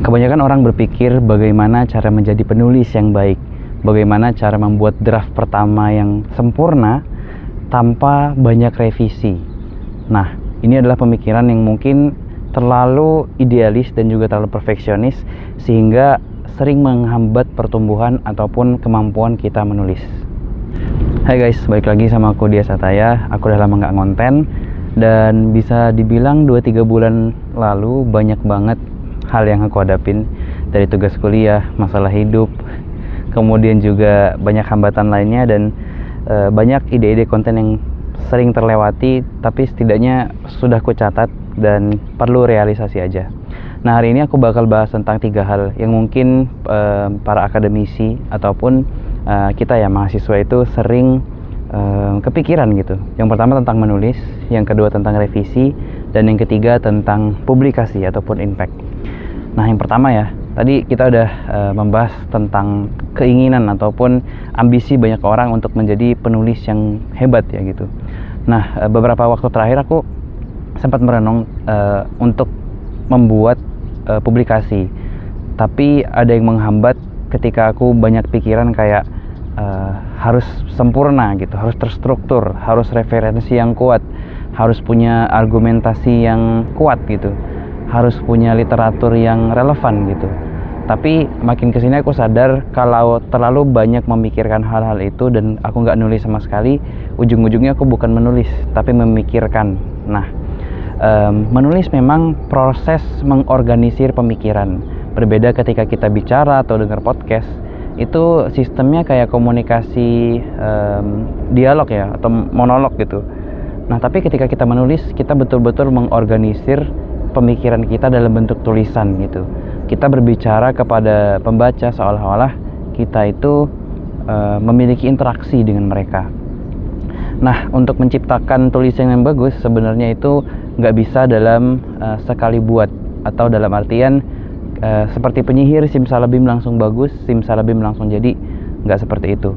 Kebanyakan orang berpikir bagaimana cara menjadi penulis yang baik, bagaimana cara membuat draft pertama yang sempurna tanpa banyak revisi. Nah, ini adalah pemikiran yang mungkin terlalu idealis dan juga terlalu perfeksionis, sehingga sering menghambat pertumbuhan ataupun kemampuan kita menulis. Hai guys, balik lagi sama aku Dia Sataya. Aku udah lama nggak ngonten, dan bisa dibilang 2-3 bulan lalu banyak banget hal yang aku hadapin, dari tugas kuliah, masalah hidup, kemudian juga banyak hambatan lainnya, dan banyak ide-ide konten yang sering terlewati, tapi setidaknya sudah ku catat dan perlu realisasi aja. Nah, hari ini aku bakal bahas tentang 3 hal yang mungkin para akademisi ataupun kita ya mahasiswa itu sering kepikiran gitu. Yang pertama tentang menulis, yang kedua tentang revisi, dan yang ketiga tentang publikasi ataupun impact. Nah, yang pertama ya, tadi kita udah membahas tentang keinginan ataupun ambisi banyak orang untuk menjadi penulis yang hebat ya gitu. Nah, beberapa waktu terakhir aku sempat merenung untuk membuat publikasi, tapi ada yang menghambat ketika aku banyak pikiran kayak harus sempurna gitu, harus terstruktur, harus referensi yang kuat, harus punya argumentasi yang kuat gitu, harus punya literatur yang relevan gitu. Tapi makin kesini aku sadar kalau terlalu banyak memikirkan hal-hal itu dan aku nggak nulis sama sekali, ujung-ujungnya aku bukan menulis tapi memikirkan. Nah, menulis memang proses mengorganisir pemikiran. Berbeda ketika kita bicara atau dengar podcast, itu sistemnya kayak komunikasi dialog ya, atau monolog gitu. Nah, tapi ketika kita menulis, kita betul-betul mengorganisir pemikiran kita dalam bentuk tulisan gitu. Kita berbicara kepada pembaca seolah-olah kita itu memiliki interaksi dengan mereka. Nah, untuk menciptakan tulisan yang bagus sebenarnya itu nggak bisa dalam sekali buat, atau dalam artian seperti penyihir simsalabim langsung bagus, simsalabim langsung jadi, nggak seperti itu.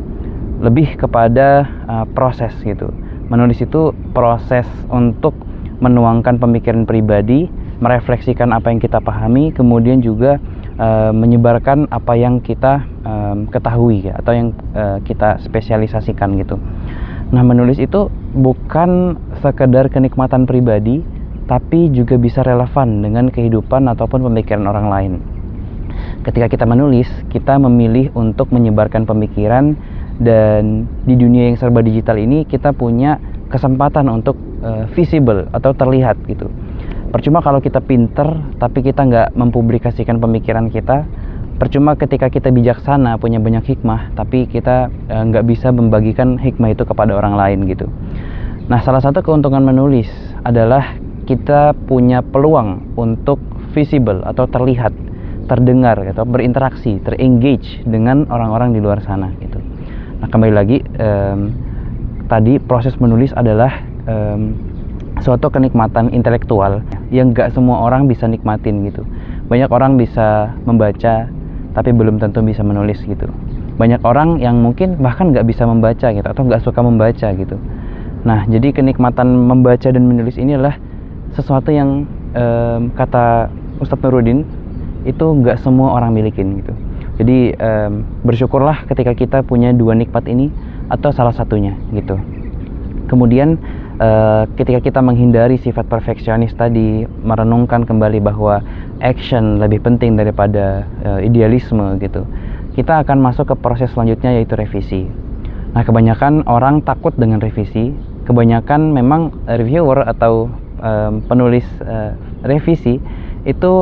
Lebih kepada proses gitu. Menulis itu proses untuk menuangkan pemikiran pribadi, merefleksikan apa yang kita pahami, kemudian juga menyebarkan apa yang kita ketahui ya, atau yang kita spesialisasikan gitu. Nah, menulis itu bukan sekedar kenikmatan pribadi, tapi juga bisa relevan dengan kehidupan ataupun pemikiran orang lain. Ketika kita menulis, kita memilih untuk menyebarkan pemikiran, dan di dunia yang serba digital ini kita punya kesempatan untuk visible atau terlihat gitu. Percuma kalau kita pinter tapi kita nggak mempublikasikan pemikiran kita. Percuma ketika kita bijaksana, punya banyak hikmah, tapi kita nggak bisa membagikan hikmah itu kepada orang lain gitu. Nah, salah satu keuntungan menulis adalah kita punya peluang untuk visible atau terlihat, terdengar gitu, berinteraksi, terengage dengan orang-orang di luar sana gitu. Nah, kembali lagi, tadi proses menulis adalah suatu kenikmatan intelektual yang gak semua orang bisa nikmatin gitu. Banyak orang bisa membaca tapi belum tentu bisa menulis gitu. Banyak orang yang mungkin bahkan gak bisa membaca gitu, atau gak suka membaca gitu. Nah, jadi kenikmatan membaca dan menulis ini adalah sesuatu yang kata Ustadz Nuruddin itu gak semua orang milikin gitu. Jadi bersyukurlah ketika kita punya 2 nikmat ini, atau salah satunya gitu. Kemudian ketika kita menghindari sifat perfeksionis tadi, merenungkan kembali bahwa action lebih penting daripada idealisme gitu, kita akan masuk ke proses selanjutnya, yaitu revisi. Nah, kebanyakan orang takut dengan revisi. Kebanyakan memang reviewer atau penulis revisi itu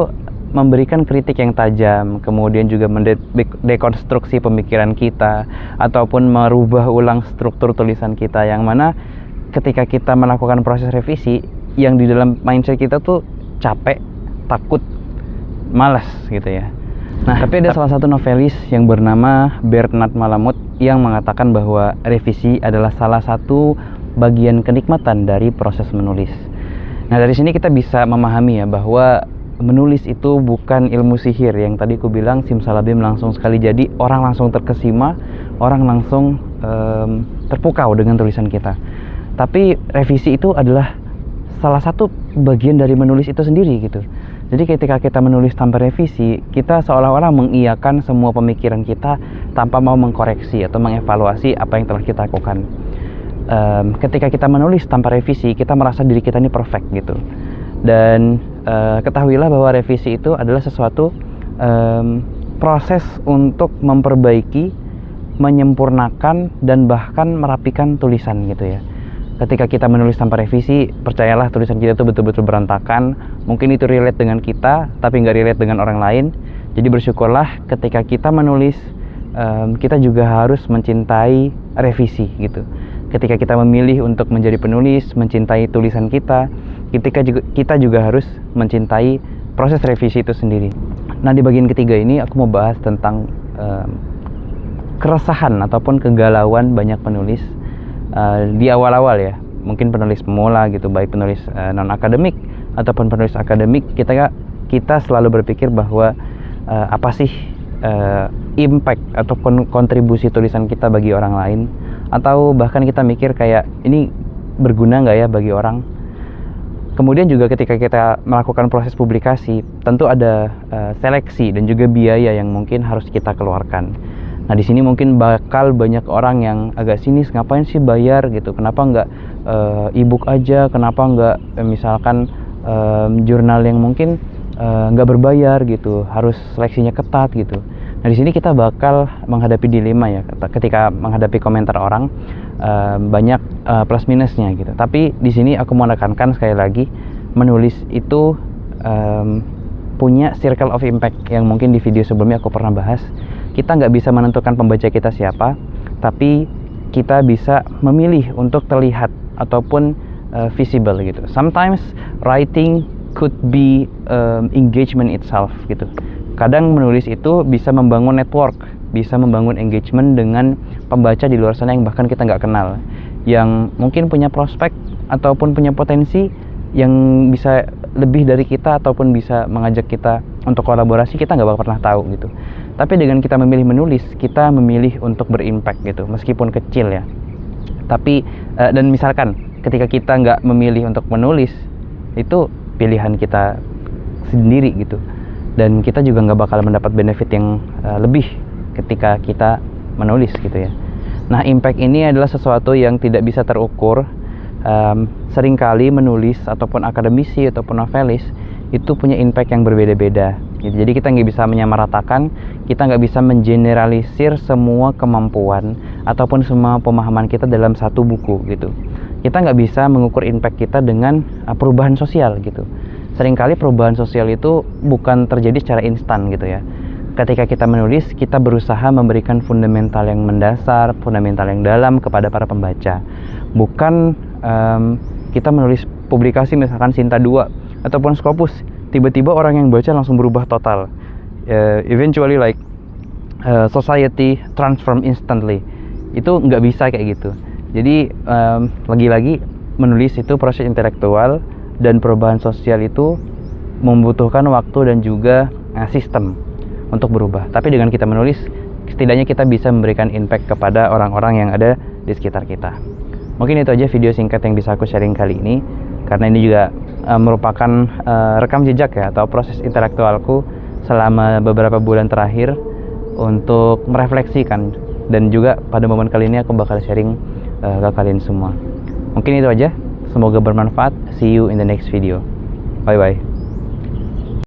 memberikan kritik yang tajam, kemudian juga mendekonstruksi pemikiran kita, ataupun merubah ulang struktur tulisan kita, yang mana ketika kita melakukan proses revisi, yang di dalam mindset kita tuh capek, takut, malas gitu ya. Nah, tapi ada salah satu novelis yang bernama Bernard Malamud yang mengatakan bahwa revisi adalah salah satu bagian kenikmatan dari proses menulis. Nah, dari sini kita bisa memahami ya bahwa menulis itu bukan ilmu sihir yang tadi aku bilang simsalabim langsung sekali jadi, orang langsung terkesima, orang langsung terpukau dengan tulisan kita. Tapi revisi itu adalah salah satu bagian dari menulis itu sendiri gitu. Jadi ketika kita menulis tanpa revisi, kita seolah-olah mengiyakan semua pemikiran kita tanpa mau mengkoreksi atau mengevaluasi apa yang telah kita lakukan. Ketika kita menulis tanpa revisi, kita merasa diri kita ini perfect gitu. Dan ketahuilah bahwa revisi itu adalah sesuatu proses untuk memperbaiki, menyempurnakan, dan bahkan merapikan tulisan gitu ya. Ketika kita menulis tanpa revisi, percayalah tulisan kita itu betul-betul berantakan. Mungkin itu relate dengan kita, tapi nggak relate dengan orang lain. Jadi bersyukurlah ketika kita menulis, kita juga harus mencintai revisi gitu. Ketika kita memilih untuk menjadi penulis, mencintai tulisan kita, kita juga harus mencintai proses revisi itu sendiri. Nah, di bagian ketiga ini aku mau bahas tentang keresahan ataupun kegalauan banyak penulis di awal-awal ya. Mungkin penulis pemula gitu, baik penulis non-akademik ataupun penulis akademik, kita selalu berpikir bahwa apa sih impact atau kontribusi tulisan kita bagi orang lain, atau bahkan kita mikir kayak ini berguna nggak ya bagi orang. Kemudian juga ketika kita melakukan proses publikasi, tentu ada seleksi dan juga biaya yang mungkin harus kita keluarkan. Nah, di sini mungkin bakal banyak orang yang agak sinis, ngapain sih bayar gitu? Kenapa nggak e-book aja? Kenapa nggak misalkan jurnal yang mungkin nggak berbayar gitu? Harus seleksinya ketat gitu. Nah, di sini kita bakal menghadapi dilema ya, ketika menghadapi komentar orang, banyak plus minusnya gitu. Tapi di sini aku mau menekankan sekali lagi, menulis itu punya circle of impact yang mungkin di video sebelumnya aku pernah bahas. Kita nggak bisa menentukan pembaca kita siapa, tapi kita bisa memilih untuk terlihat ataupun visible gitu. Sometimes writing could be engagement itself gitu. Kadang menulis itu bisa membangun network, bisa membangun engagement dengan pembaca di luar sana yang bahkan kita nggak kenal, yang mungkin punya prospek ataupun punya potensi yang bisa lebih dari kita ataupun bisa mengajak kita untuk kolaborasi, kita nggak bakal pernah tahu gitu. Tapi dengan kita memilih menulis, kita memilih untuk berimpact gitu, meskipun kecil ya. Tapi dan misalkan ketika kita nggak memilih untuk menulis, itu pilihan kita sendiri gitu. Dan kita juga nggak bakal mendapat benefit yang lebih ketika kita menulis gitu ya. Nah, impact ini adalah sesuatu yang tidak bisa terukur. Seringkali menulis ataupun akademisi ataupun novelis itu punya impact yang berbeda-beda gitu. Jadi kita nggak bisa menyamaratakan, kita nggak bisa mengeneralisir semua kemampuan ataupun semua pemahaman kita dalam satu buku gitu. Kita nggak bisa mengukur impact kita dengan perubahan sosial gitu. Seringkali perubahan sosial itu bukan terjadi secara instan gitu ya. Ketika kita menulis, kita berusaha memberikan fundamental yang mendasar, fundamental yang dalam kepada para pembaca. Bukan kita menulis publikasi misalkan Sinta 2 ataupun Scopus, tiba-tiba orang yang baca langsung berubah total. Eventually like society transform instantly. Itu nggak bisa kayak gitu. Jadi lagi-lagi menulis itu proses intelektual, dan perubahan sosial itu membutuhkan waktu dan juga sistem untuk berubah. Tapi dengan kita menulis, setidaknya kita bisa memberikan impact kepada orang-orang yang ada di sekitar kita. Mungkin itu aja video singkat yang bisa aku sharing kali ini, karena ini juga merupakan rekam jejak ya, atau proses intelektualku selama beberapa bulan terakhir untuk merefleksikan, dan juga pada momen kali ini aku bakal sharing ke kalian semua. Mungkin itu aja, semoga bermanfaat. See you in the next video. Bye bye.